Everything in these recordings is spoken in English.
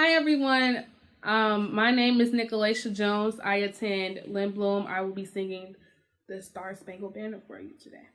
Hi everyone, my name is Nicolacia Jones. I attend Lindblom. I will be singing the Star Spangled Banner for you today.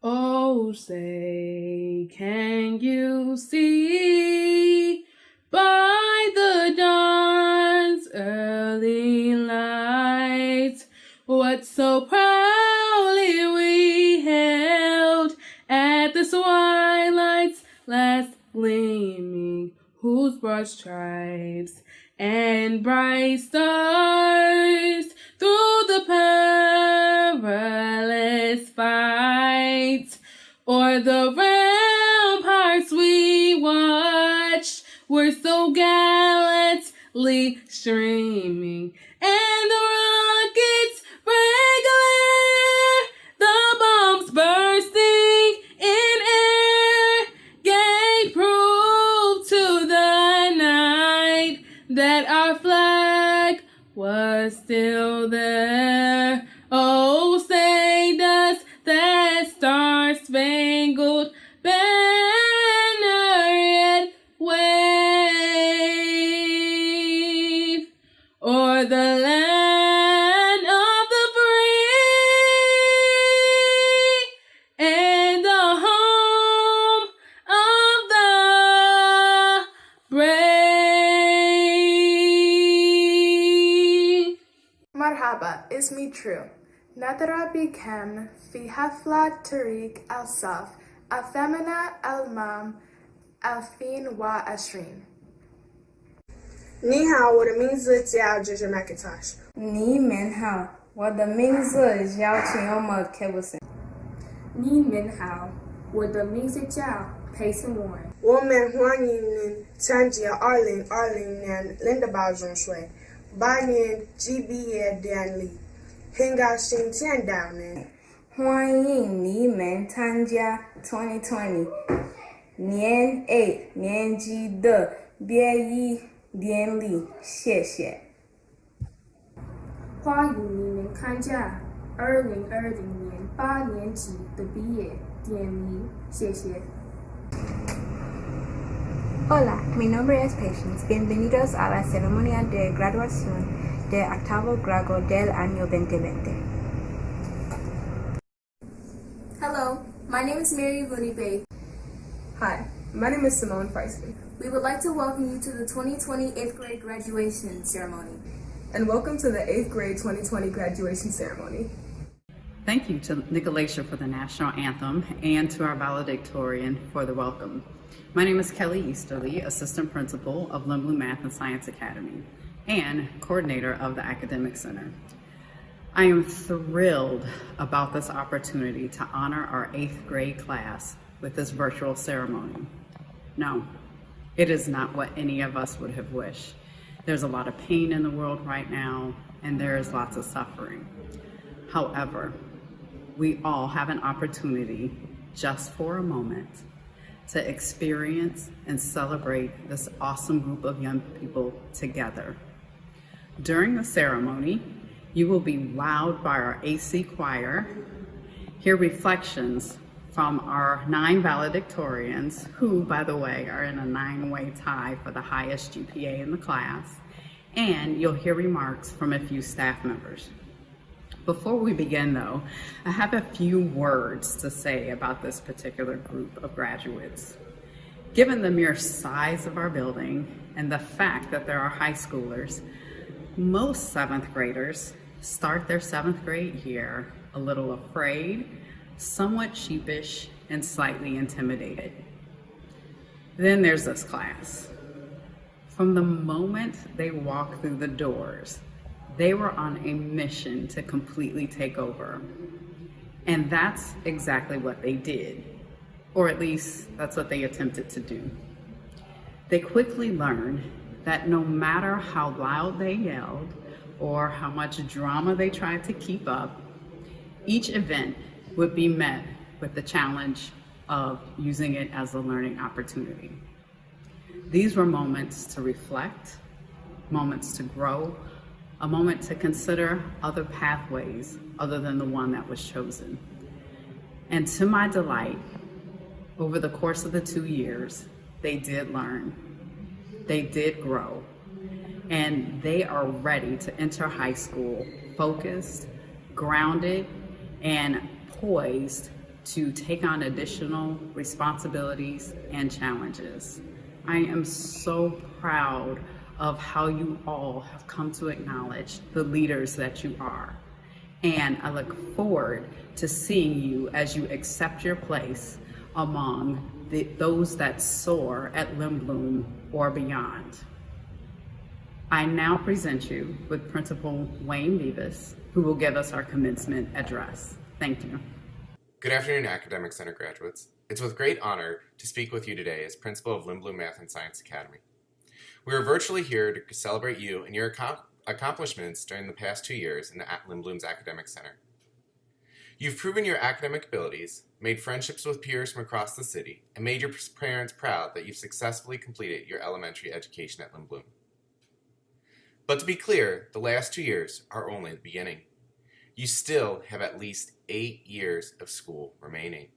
Oh, say, can you see by the dawn's early light what so proudly we hailed at the twilight's last gleaming, whose broad stripes and bright stars through the perilous fight o'er the ramparts we watched were so gallantly streaming, and the rockets regular, the bombs bursting in air, gave proof to the night that our flag was still there. Oh, say does that star-spangled banner yet wave o'er the land of the free and the home of the brave? مرحبا، اسمي ترو. نظرة بكم في حفلة تاريخ الصف الثامنة المام 2020. 你好，我的名字叫 Ginger McIntosh。你们好，我的名字叫陈友茂 Kevin。你们好，我的名字叫 Payson Warren。我们欢迎您参加2020年Lindblom中学8年级毕业典礼，很高兴见到您。欢迎你们参加2020年8年级的毕业典礼，谢谢。欢迎你们参加2020年8年级的毕业典礼，谢谢。Hola, mi nombre es Patience. Bienvenidos a la ceremonia de graduación de octavo grado del año 2020. Hello, my name is Mary Vunibe. Hi, my name is Simone Feisman. We would like to welcome you to the 2020 8th grade graduation ceremony. And welcome to the 8th grade 2020 graduation ceremony. Thank you to Nicolacia for the national anthem and to our valedictorian for the welcome. My name is Kelly Easterly, Assistant Principal of Lindblom Math and Science Academy and Coordinator of the Academic Center. I am thrilled about this opportunity to honor our 8th grade class with this virtual ceremony. No, it is not what any of us would have wished. There's a lot of pain in the world right now, and there is lots of suffering. However, we all have an opportunity just for a moment to experience and celebrate this awesome group of young people together. During the ceremony, you will be wowed by our AC choir, hear reflections from our 9 valedictorians, who, by the way, are in a 9-way tie for the highest GPA in the class, and you'll hear remarks from a few staff members. Before we begin, though, I have a few words to say about this particular group of graduates. Given the mere size of our building and the fact that there are high schoolers, most 7th graders start their 7th grade year a little afraid, somewhat sheepish, and slightly intimidated. Then there's this class. From the moment they walk through the doors, they were on a mission to completely take over. And that's exactly what they did, or at least that's what they attempted to do. They quickly learned that no matter how loud they yelled or how much drama they tried to keep up, each event would be met with the challenge of using it as a learning opportunity. These were moments to reflect, moments to grow, a moment to consider other pathways other than the one that was chosen. And to my delight, over the course of the 2 years, they did learn. They did grow, and they are ready to enter high school focused, grounded, and poised to take on additional responsibilities and challenges. I am so proud of how you all have come to acknowledge the leaders that you are. And I look forward to seeing you as you accept your place among those that soar at Lindblom or beyond. I now present you with Principal Wayne Beavis, who will give us our commencement address. Thank you. Good afternoon, Academic Center graduates. It's with great honor to speak with you today as Principal of Lindblom Math and Science Academy. We are virtually here to celebrate you and your accomplishments during the past 2 years in Lindblom's Academic Center. You've proven your academic abilities, made friendships with peers from across the city, and made your parents proud that you've successfully completed your elementary education at Lindblom. But to be clear, the last 2 years are only the beginning. You still have at least 8 years of school remaining.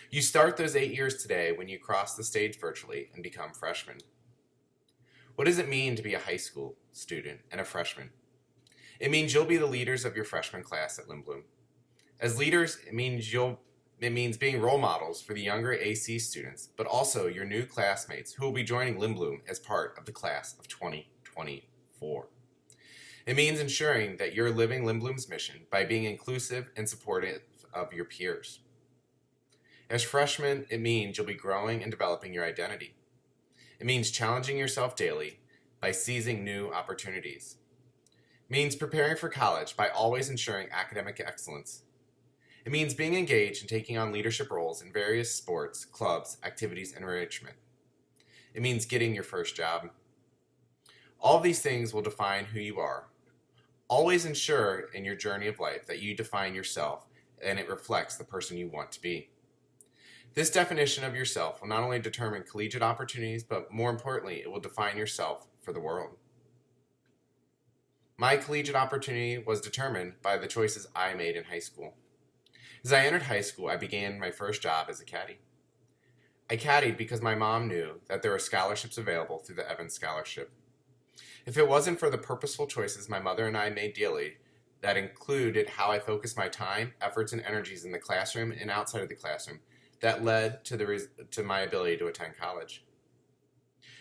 You start those 8 years today when you cross the stage virtually and become freshmen. What does it mean to be a high school student and a freshman? It means you'll be the leaders of your freshman class at Lindblom. As leaders, it means being role models for the younger AC students, but also your new classmates who will be joining Lindblom as part of the class of 2024. It means ensuring that you're living Lindblom's mission by being inclusive and supportive of your peers. As freshmen, it means you'll be growing and developing your identity. It means challenging yourself daily by seizing new opportunities. It means preparing for college by always ensuring academic excellence. It means being engaged and taking on leadership roles in various sports, clubs, activities, and enrichment. It means getting your first job. All of these things will define who you are. Always ensure in your journey of life that you define yourself and it reflects the person you want to be. This definition of yourself will not only determine collegiate opportunities, but more importantly, it will define yourself for the world. My collegiate opportunity was determined by the choices I made in high school. As I entered high school, I began my first job as a caddy. I caddied because my mom knew that there were scholarships available through the Evans Scholarship. If it wasn't for the purposeful choices my mother and I made daily, that included how I focused my time, efforts, and energies in the classroom and outside of the classroom, that led to my ability to attend college.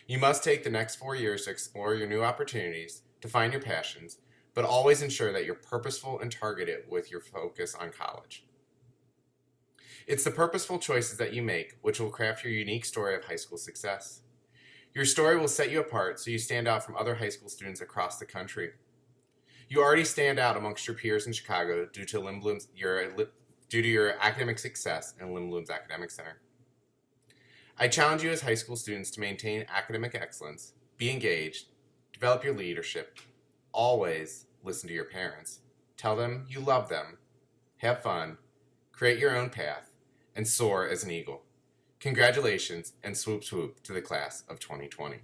You must take the next 4 years to explore your new opportunities, to find your passions, but always ensure that you're purposeful and targeted with your focus on college. It's the purposeful choices that you make which will craft your unique story of high school success. Your story will set you apart so you stand out from other high school students across the country. You already stand out amongst your peers in Chicago due to your academic success in Lindblom's Academic Center. I challenge you as high school students to maintain academic excellence, be engaged, develop your leadership, always listen to your parents, tell them you love them, have fun, create your own path, and soar as an eagle. Congratulations and swoop swoop to the class of 2020.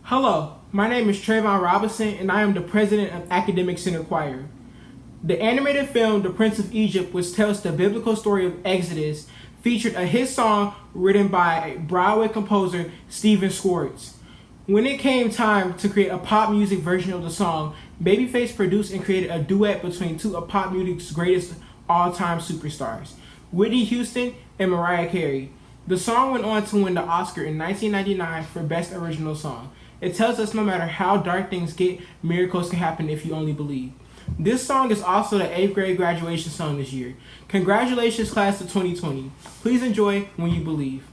Hello, my name is Trayvon Robinson and I am the president of Academic Center Choir. The animated film The Prince of Egypt, which tells the biblical story of Exodus, featured a hit song written by Broadway composer Stephen Schwartz. When it came time to create a pop music version of the song, Babyface produced and created a duet between two of pop music's greatest all-time superstars, Whitney Houston and Mariah Carey. The song went on to win the Oscar in 1999 for Best Original Song. It tells us no matter how dark things get, miracles can happen if you only believe. This song is also the 8th grade graduation song this year. Congratulations, class of 2020. Please enjoy When You Believe.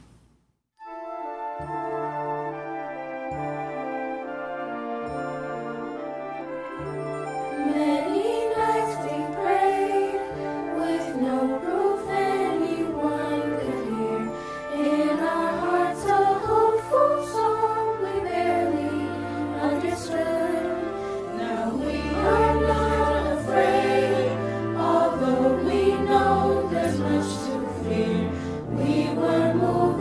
We were moved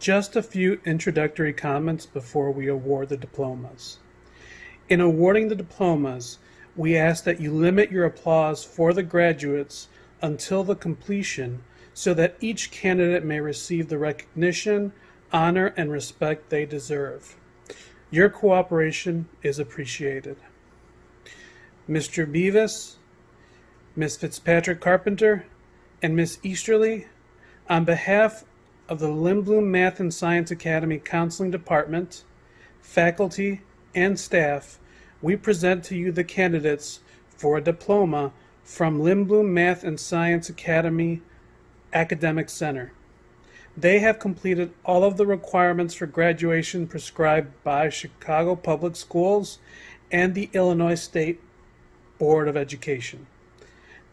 Just a few introductory comments before we award the diplomas. In awarding the diplomas, we ask that you limit your applause for the graduates until the completion so that each candidate may receive the recognition, honor, and respect they deserve. Your cooperation is appreciated. Mr. Beavis, Ms. Fitzpatrick Carpenter, and Ms. Easterly, on behalf of the Lindblom Math and Science Academy Counseling Department, faculty, and staff, we present to you the candidates for a diploma from Lindblom Math and Science Academy Academic Center. They have completed all of the requirements for graduation prescribed by Chicago Public Schools and the Illinois State Board of Education,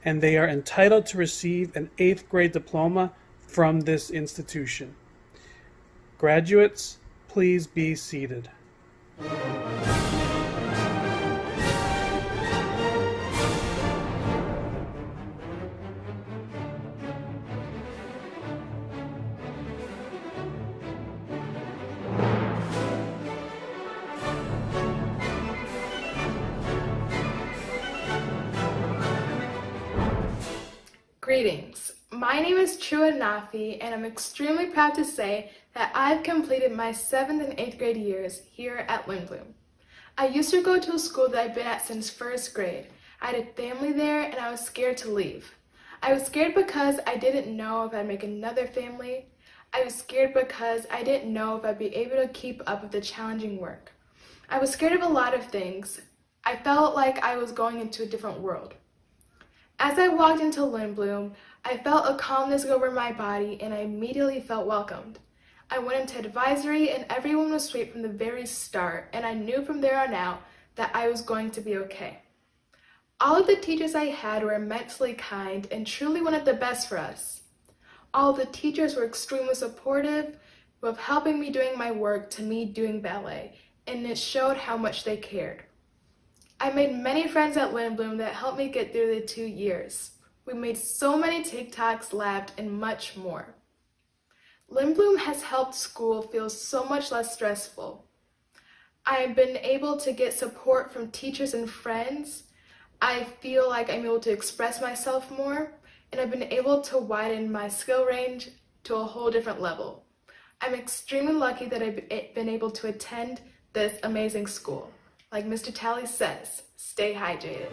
and they are entitled to receive an 8th grade diploma from this institution. Graduates, please be seated. Greetings. My name is Trua Nafi, and I'm extremely proud to say that I've completed my 7th and 8th grade years here at Lindblom. I used to go to a school that I've been at since 1st grade. I had a family there, and I was scared to leave. I was scared because I didn't know if I'd make another family. I was scared because I didn't know if I'd be able to keep up with the challenging work. I was scared of a lot of things. I felt like I was going into a different world. As I walked into Lindblom, I felt a calmness go over my body, and I immediately felt welcomed. I went into advisory, and everyone was sweet from the very start, and I knew from there on out that I was going to be okay. All of the teachers I had were immensely kind and truly wanted the best for us. All of the teachers were extremely supportive, of helping me doing my work to me doing ballet, and it showed how much they cared. I made many friends at Lindblom that helped me get through the 2 years. We made so many TikToks, laughed, and much more. Lindblom has helped school feel so much less stressful. I have been able to get support from teachers and friends. I feel like I'm able to express myself more, and I've been able to widen my skill range to a whole different level. I'm extremely lucky that I've been able to attend this amazing school. Like Mr. Talley says, stay hydrated.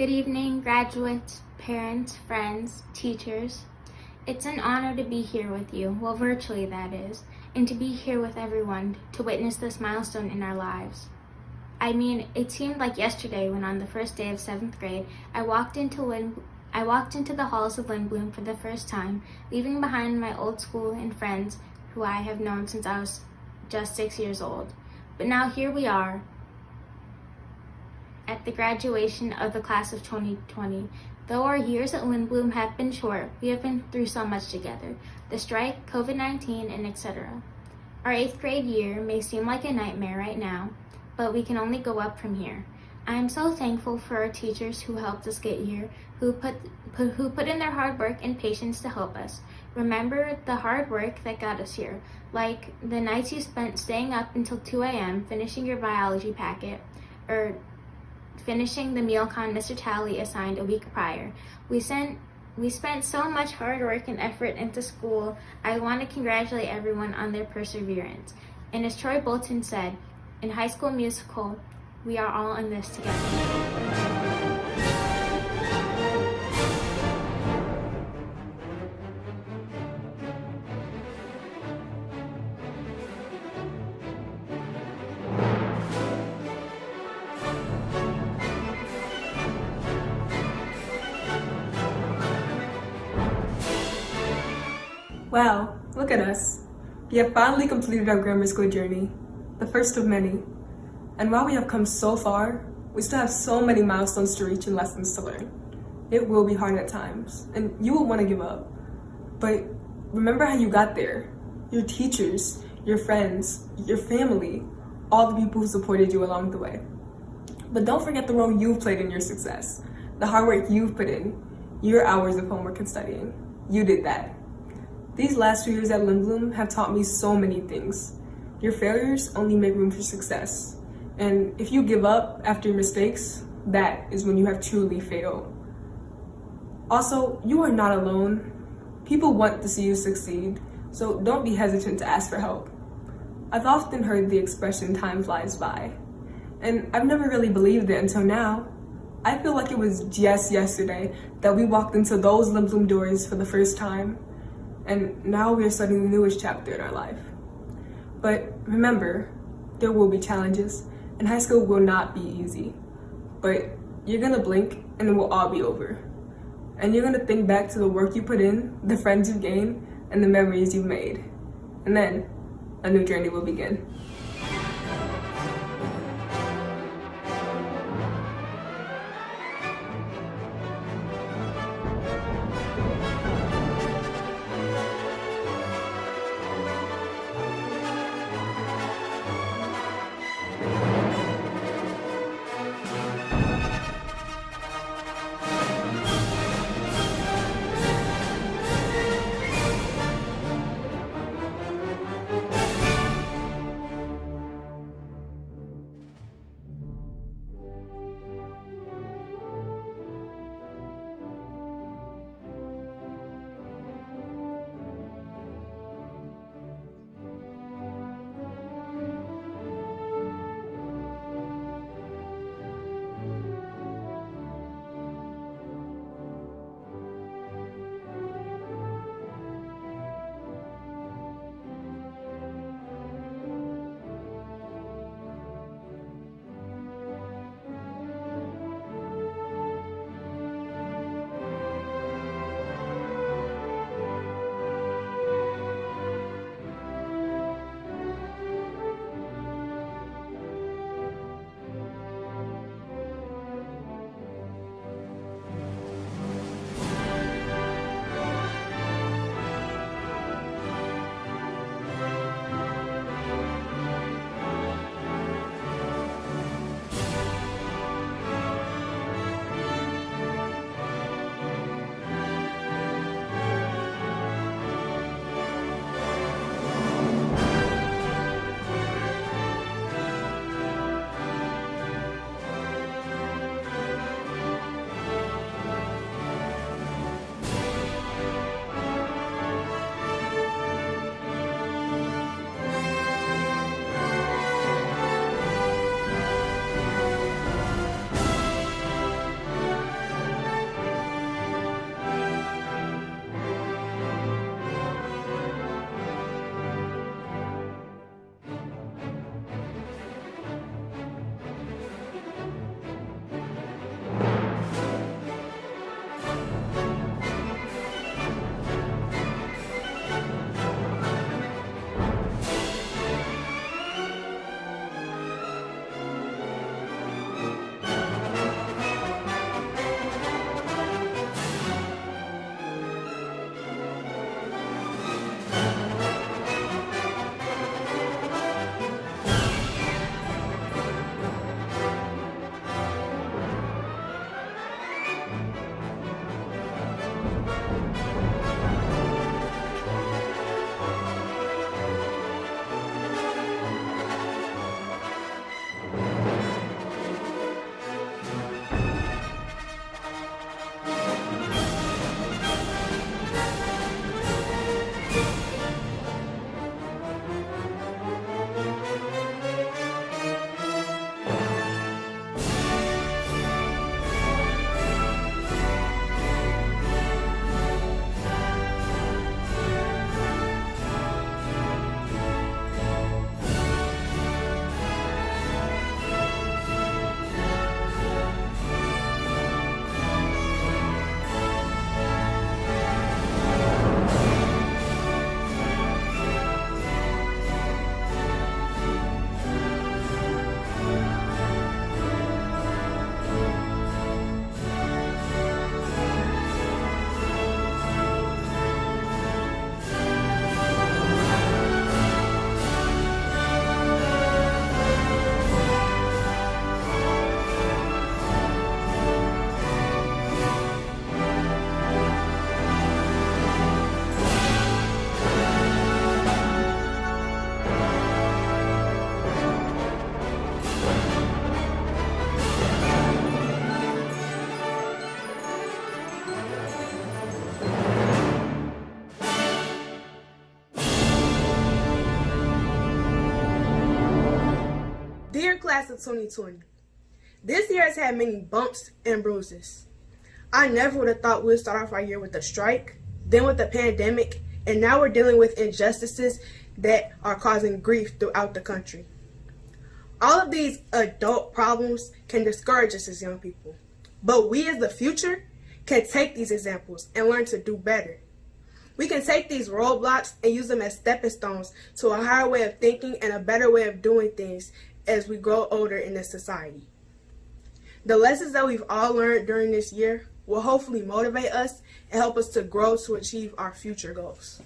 Good evening, graduates, parents, friends, teachers. It's an honor to be here with you, well, virtually that is, and to be here with everyone to witness this milestone in our lives. I mean, it seemed like yesterday when on the first day of 7th grade, I walked into the halls of Lindblom for the first time, leaving behind my old school and friends who I have known since I was just 6 years old. But now here we are at the graduation of the class of 2020. Though our years at Lindblom have been short, we have been through so much together. The strike, COVID-19, and etc. Our 8th grade year may seem like a nightmare right now, but we can only go up from here. I am so thankful for our teachers who helped us get here, who put in their hard work and patience to help us. Remember the hard work that got us here, like the nights you spent staying up until 2 a.m. finishing your biology packet, or finishing the meal con Mr. Talley assigned a week prior. We spent so much hard work and effort into school. I want to congratulate everyone on their perseverance. And as Troy Bolton said, in High School Musical, we are all in this together. Wow, look at us. We have finally completed our grammar school journey, the first of many. And while we have come so far, we still have so many milestones to reach and lessons to learn. It will be hard at times, and you will want to give up. But remember how you got there. Your teachers, your friends, your family, all the people who supported you along the way. But don't forget the role you've played in your success, the hard work you've put in, your hours of homework and studying. You did that. These last 2 years at Lindblom have taught me so many things. Your failures only make room for success. And if you give up after your mistakes, that is when you have truly failed. Also, you are not alone. People want to see you succeed, so don't be hesitant to ask for help. I've often heard the expression time flies by, and I've never really believed it until now. I feel like it was just yesterday that we walked into those Lindblom doors for the first time. And now we are starting the newest chapter in our life. But remember, there will be challenges, and high school will not be easy. But you're gonna blink, and it will all be over. And you're gonna think back to the work you put in, the friends you've gained, and the memories you've made. And then, a new journey will begin. Dear class of 2020, this year has had many bumps and bruises. I never would have thought we'd start off our year with a strike, then with a pandemic, and now we're dealing with injustices that are causing grief throughout the country. All of these adult problems can discourage us as young people, but we as the future can take these examples and learn to do better. We can take these roadblocks and use them as stepping stones to a higher way of thinking and a better way of doing things as we grow older in this society. The lessons that we've all learned during this year will hopefully motivate us and help us to grow to achieve our future goals.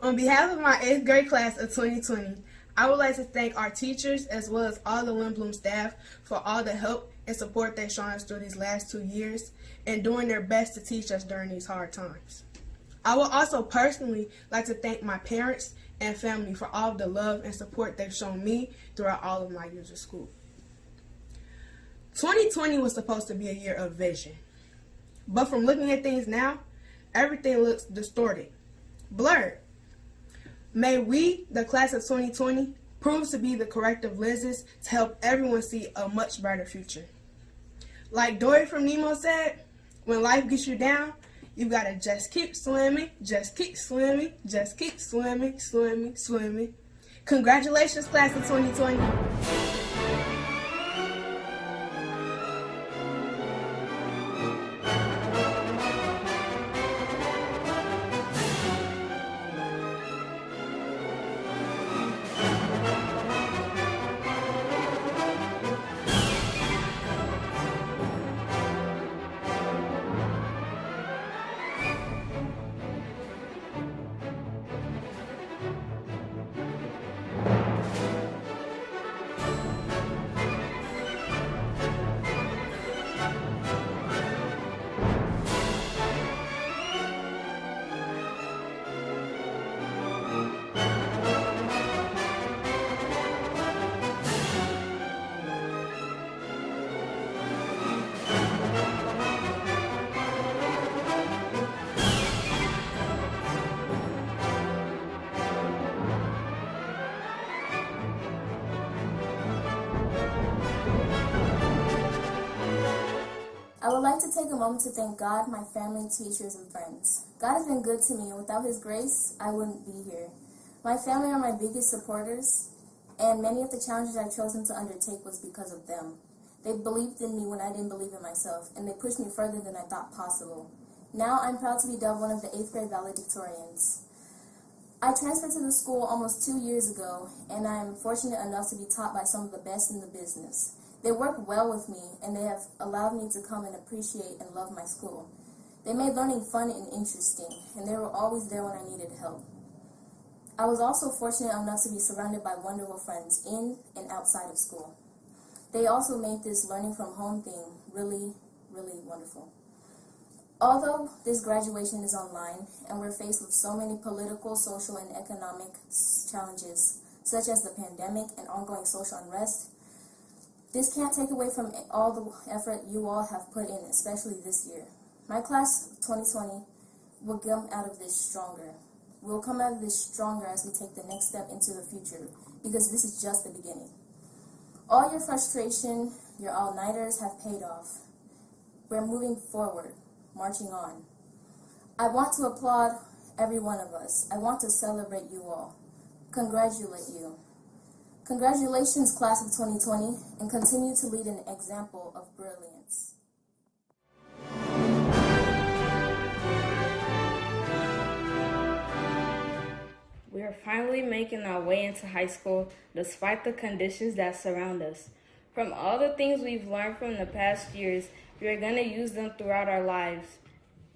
On behalf of my 8th grade class of 2020, I would like to thank our teachers as well as all the Lindblom staff for all the help and support they've shown us through these last 2 years and doing their best to teach us during these hard times. I would also personally like to thank my parents and family for all of the love and support they've shown me throughout all of my years of school. 2020 was supposed to be a year of vision, but from looking at things now, everything looks distorted, blurred. May we, the class of 2020, prove to be the corrective lenses to help everyone see a much brighter future. Like Dory from Nemo said, when life gets you down, you gotta just keep swimming, just keep swimming, just keep swimming, swimming, swimming. Congratulations, class of 2020. I would like to take a moment to thank God, my family, teachers, and friends. God has been good to me, and without His grace, I wouldn't be here. My family are my biggest supporters, and many of the challenges I've chosen to undertake was because of them. They believed in me when I didn't believe in myself, and they pushed me further than I thought possible. Now I'm proud to be dubbed one of the 8th grade valedictorians. I transferred to the school almost 2 years ago, and I'm fortunate enough to be taught by some of the best in the business. They work well with me, and they have allowed me to come and appreciate and love my school. They made learning fun and interesting, and they were always there when I needed help. I was also fortunate enough to be surrounded by wonderful friends in and outside of school. They also made this learning from home thing really, really wonderful. Although this graduation is online, and we're faced with so many political, social, and economic challenges, such as the pandemic and ongoing social unrest, this can't take away from all the effort you all have put in, especially this year. My class of 2020 will come out of this stronger. We'll come out of this stronger as we take the next step into the future, because this is just the beginning. All your frustration, your all-nighters have paid off. We're moving forward, marching on. I want to applaud every one of us. I want to celebrate you all, congratulate you. Congratulations, class of 2020, and continue to lead an example of brilliance. We are finally making our way into high school despite the conditions that surround us. From all the things we've learned from the past years, we are going to use them throughout our lives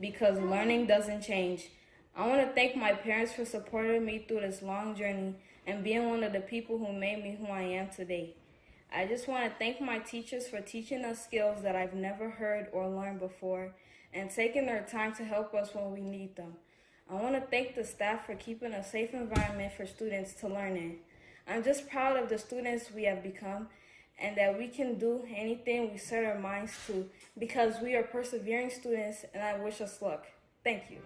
because learning doesn't change. I want to thank my parents for supporting me through this long journey and being one of the people who made me who I am today. I just want to thank my teachers for teaching us skills that I've never heard or learned before and taking their time to help us when we need them. I want to thank the staff for keeping a safe environment for students to learn in. I'm just proud of the students we have become and that we can do anything we set our minds to because we are persevering students, and I wish us luck. Thank you.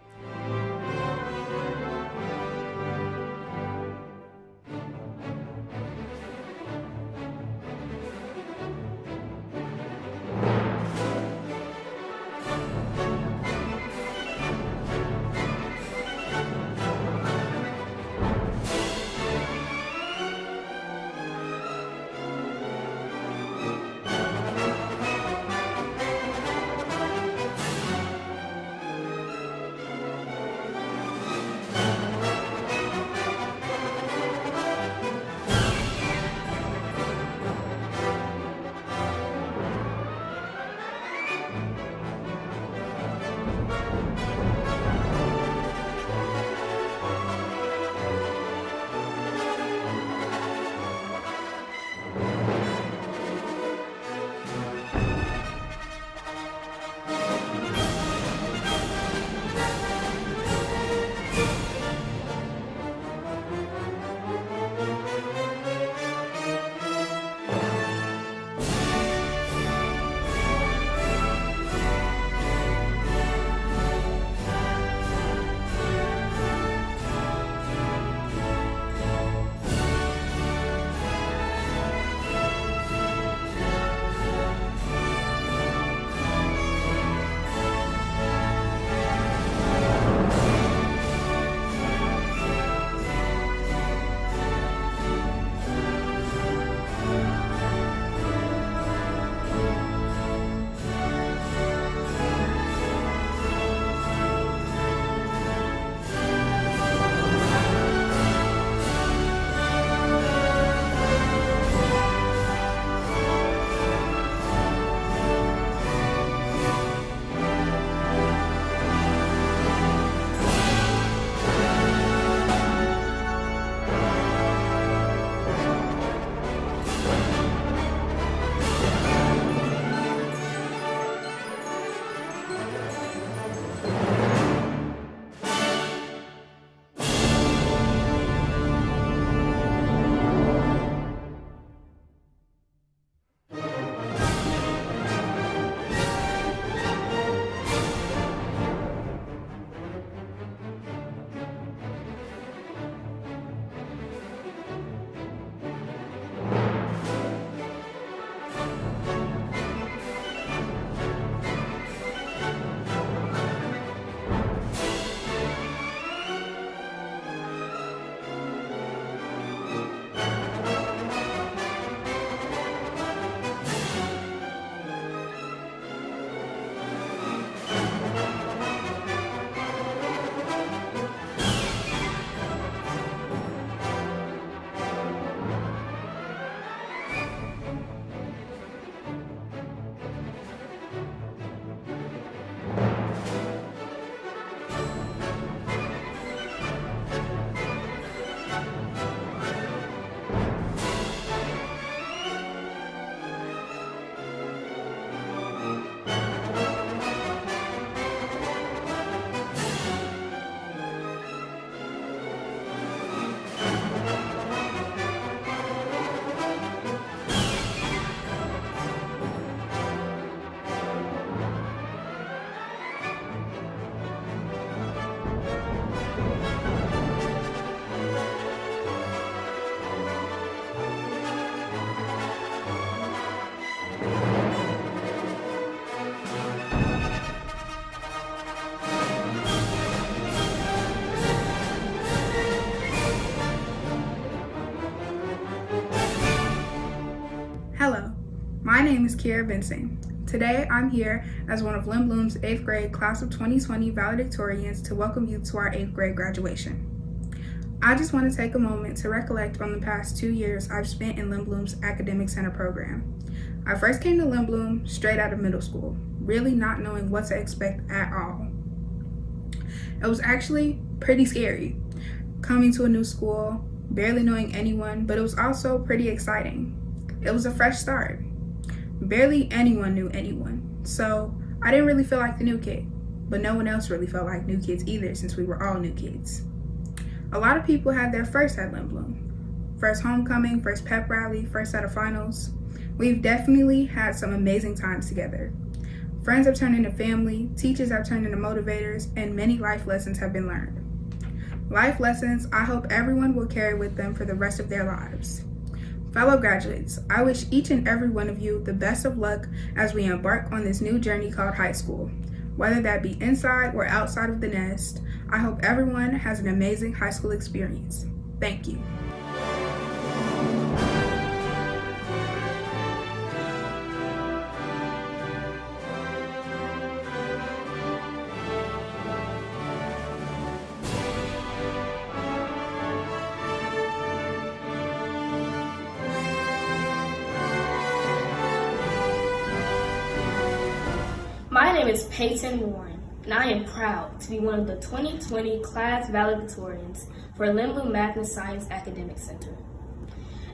My name is Kiera Benson. Today, I'm here as one of Lindblom's 8th grade class of 2020 valedictorians to welcome you to our 8th grade graduation. I just want to take a moment to recollect on the past 2 years I've spent in Lindblom's Academic Center program. I first came to Lindblom straight out of middle school, really not knowing what to expect at all. It was actually pretty scary, coming to a new school, barely knowing anyone, but it was also pretty exciting. It was a fresh start. Barely anyone knew anyone, so I didn't really feel like the new kid, but no one else really felt like new kids either since we were all new kids. A lot of people had their first at Lindblom. First homecoming, first pep rally, first set of finals. We've definitely had some amazing times together. Friends have turned into family, teachers have turned into motivators, and many life lessons have been learned. Life lessons I hope everyone will carry with them for the rest of their lives. Fellow graduates, I wish each and every one of you the best of luck as we embark on this new journey called high school. Whether that be inside or outside of the nest, I hope everyone has an amazing high school experience. Thank you. My name is Peyton Warren, and I am proud to be one of the 2020 class valedictorians for Lindblom Math and Science Academic Center.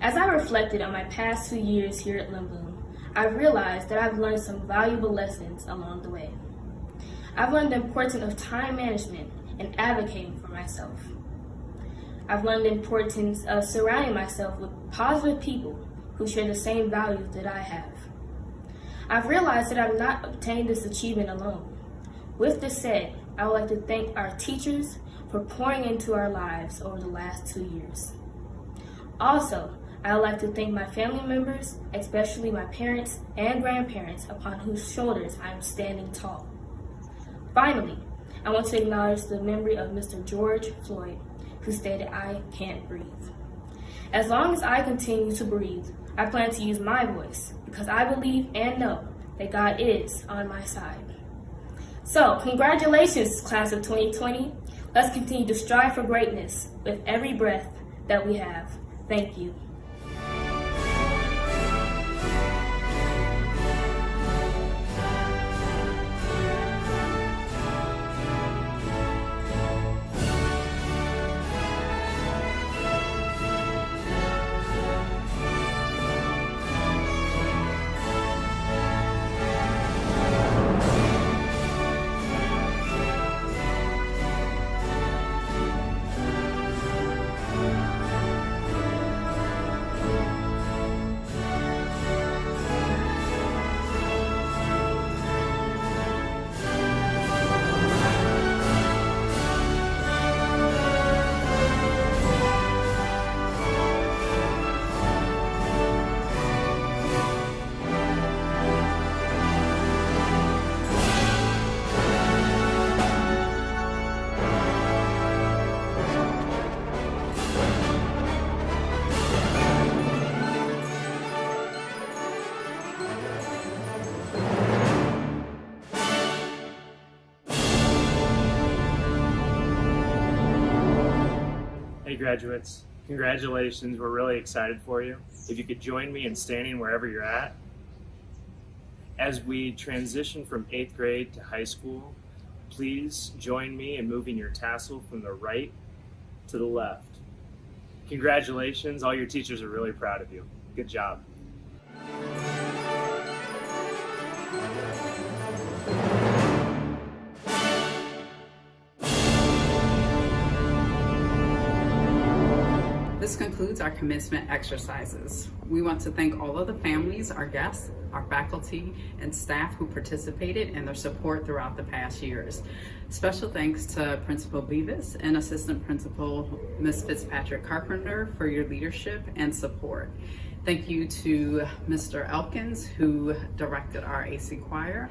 As I reflected on my past 2 years here at Lindblom, I realized that I've learned some valuable lessons along the way. I've learned the importance of time management and advocating for myself. I've learned the importance of surrounding myself with positive people who share the same values that I have. I've realized that I've not obtained this achievement alone. With this said, I would like to thank our teachers for pouring into our lives over the last 2 years. Also, I would like to thank my family members, especially my parents and grandparents, upon whose shoulders I am standing tall. Finally, I want to acknowledge the memory of Mr. George Floyd, who stated, "I can't breathe." As long as I continue to breathe, I plan to use my voice because I believe and know that God is on my side. So, congratulations, class of 2020. Let's continue to strive for greatness with every breath that we have. Thank you. Hey graduates, congratulations, we're really excited for you. If you could join me in standing wherever you're at. As we transition from 8th grade to high school, please join me in moving your tassel from the right to the left. Congratulations, all your teachers are really proud of you. Good job. This concludes our commencement exercises. We want to thank all of the families, our guests, our faculty, and staff who participated and their support throughout the past years. Special thanks to Principal Beavis and Assistant Principal Ms. Fitzpatrick Carpenter for your leadership and support. Thank you to Mr. Elkins, who directed our AC choir,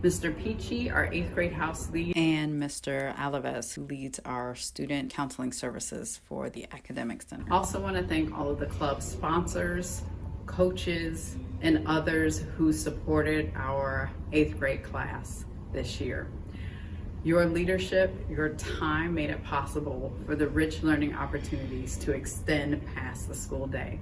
Mr. Peachy, our 8th grade house lead, and Mr. Alaves, who leads our student counseling services for the Academic Center. Also want to thank all of the club sponsors, coaches, and others who supported our 8th grade class this year. Your leadership, your time made it possible for the rich learning opportunities to extend past the school day.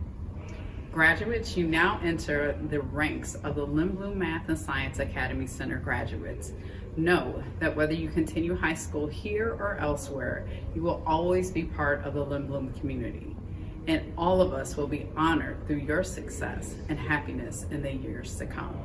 Graduates, you now enter the ranks of the Lindblom Math and Science Academy Center graduates. Know that whether you continue high school here or elsewhere, you will always be part of the Lindblom community. And all of us will be honored through your success and happiness in the years to come.